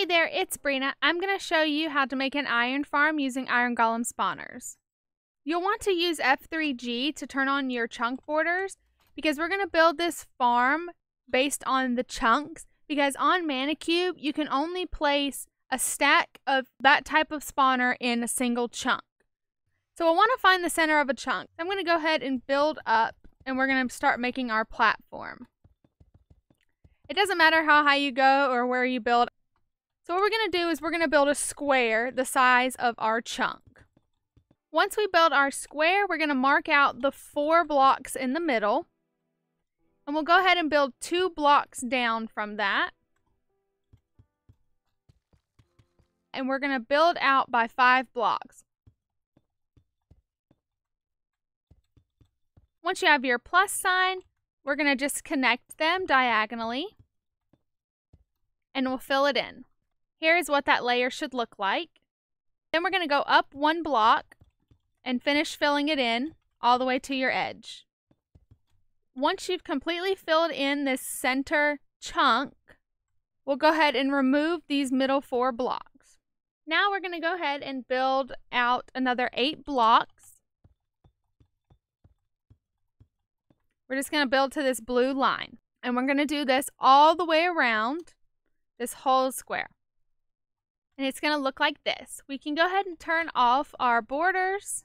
Hey there, it's Brina. I'm going to show you how to make an iron farm using iron golem spawners. You'll want to use F3G to turn on your chunk borders because we're going to build this farm based on the chunks, because on ManaCube you can only place a stack of that type of spawner in a single chunk. So I want to find the center of a chunk. I'm going to go ahead and build up, and we're going to start making our platform. It doesn't matter how high you go or where you build. So what we're going to do is we're going to build a square the size of our chunk. Once we build our square, we're going to mark out the 4 blocks in the middle. And we'll go ahead and build 2 blocks down from that. And we're going to build out by 5 blocks. Once you have your plus sign, we're going to just connect them diagonally. And we'll fill it in. Here's what that layer should look like. Then we're going to go up 1 block and finish filling it in all the way to your edge. Once you've completely filled in this center chunk, we'll go ahead and remove these middle 4 blocks. Now we're going to go ahead and build out another 8 blocks. We're just going to build to this blue line. And we're going to do this all the way around this whole square. And it's going to look like this. We can go ahead and turn off our borders.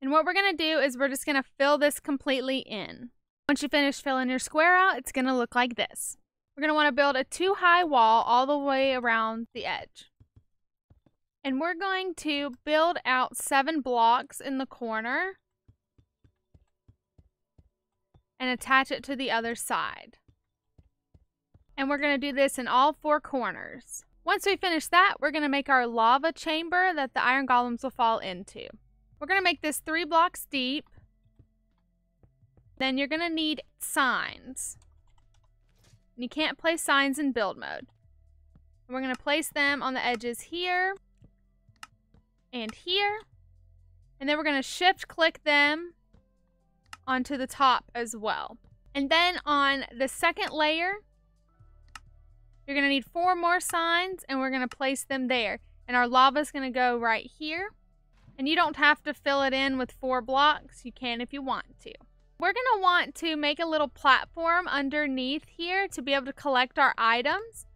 And what we're going to do is we're just going to fill this completely in. Once you finish filling your square out, it's going to look like this. We're going to want to build a 2-high wall all the way around the edge. And we're going to build out 7 blocks in the corner and attach it to the other side. And we're going to do this in all 4 corners. Once we finish that, we're going to make our lava chamber that the iron golems will fall into. We're going to make this 3 blocks deep. Then you're going to need signs. And you can't place signs in build mode. And we're going to place them on the edges here and here. And then we're going to shift click them onto the top as well. And then on the second layer, you're going to need 4 more signs, and we're going to place them there. And our lava is going to go right here. And you don't have to fill it in with 4 blocks. You can if you want to. We're going to want to make a little platform underneath here to be able to collect our items.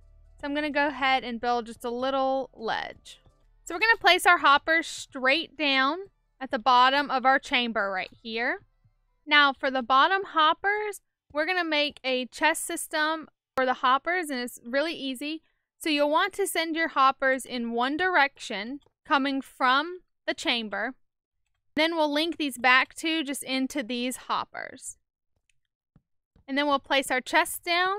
So I'm going to go ahead and build just a little ledge. So we're going to place our hoppers straight down at the bottom of our chamber right here. Now for the bottom hoppers, we're going to make a chest system for the hoppers, and it's really easy. So you'll want to send your hoppers in one direction coming from the chamber. Then we'll link these back to just into these hoppers. And then we'll place our chests down,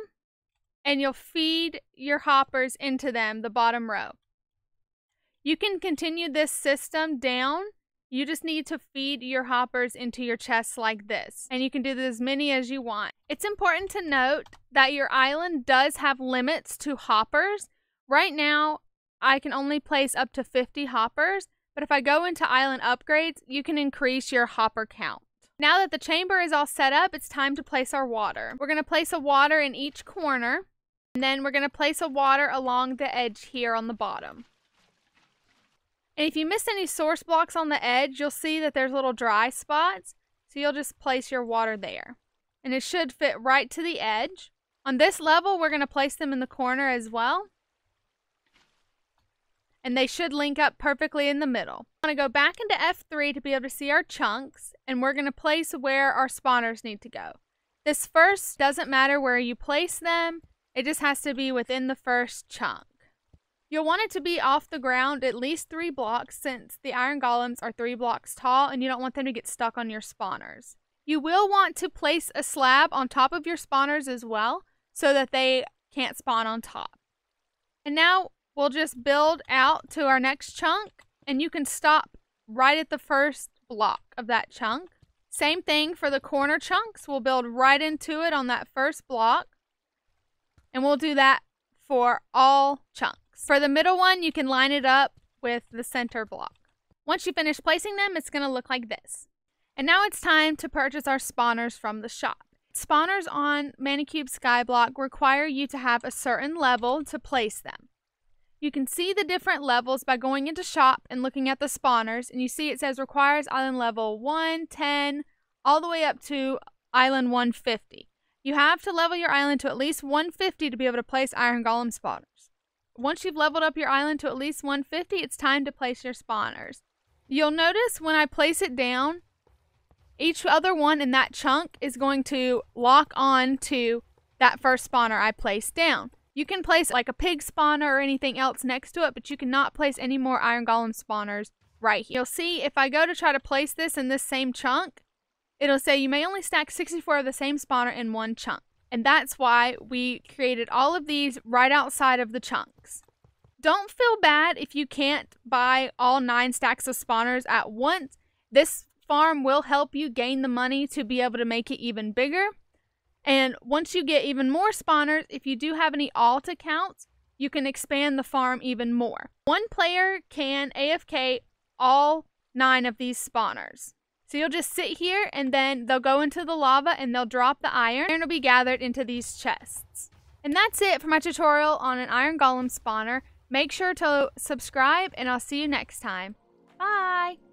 and you'll feed your hoppers into them, the bottom row. You can continue this system down. You just need to feed your hoppers into your chests like this. And you can do as many as you want. It's important to note that your island does have limits to hoppers. Right now, I can only place up to 50 hoppers. But if I go into island upgrades, you can increase your hopper count. Now that the chamber is all set up, it's time to place our water. We're going to place a water in each corner. And then we're going to place a water along the edge here on the bottom. And if you miss any source blocks on the edge, you'll see that there's little dry spots. So you'll just place your water there. And it should fit right to the edge. On this level, we're going to place them in the corner as well. And they should link up perfectly in the middle. I'm going to go back into F3 to be able to see our chunks. And we're going to place where our spawners need to go. This first doesn't matter where you place them. It just has to be within the first chunk. You'll want it to be off the ground at least 3 blocks, since the iron golems are 3 blocks tall and you don't want them to get stuck on your spawners. You will want to place a slab on top of your spawners as well, so that they can't spawn on top. And now we'll just build out to our next chunk, and you can stop right at the first block of that chunk. Same thing for the corner chunks. We'll build right into it on that first block. And we'll do that for all chunks. For the middle one, you can line it up with the center block. Once you finish placing them, it's going to look like this. And now it's time to purchase our spawners from the shop. Spawners on Manacube Skyblock require you to have a certain level to place them. You can see the different levels by going into shop and looking at the spawners, and you see it says requires island level 1, 10, all the way up to island 150. You have to level your island to at least 150 to be able to place iron golem spawners. Once you've leveled up your island to at least 150, it's time to place your spawners. You'll notice when I place it down, each other one in that chunk is going to lock on to that first spawner I placed down. You can place like a pig spawner or anything else next to it, but you cannot place any more iron golem spawners right here. You'll see if I go to try to place this in this same chunk, it'll say you may only stack 64 of the same spawner in one chunk. And that's why we created all of these right outside of the chunks. Don't feel bad if you can't buy all 9 stacks of spawners at once. This farm will help you gain the money to be able to make it even bigger. And once you get even more spawners, if you do have any alt accounts, you can expand the farm even more. One player can AFK all 9 of these spawners. So you'll just sit here and then they'll go into the lava and they'll drop the iron. Iron will be gathered into these chests. And that's it for my tutorial on an iron golem spawner. Make sure to subscribe and I'll see you next time. Bye!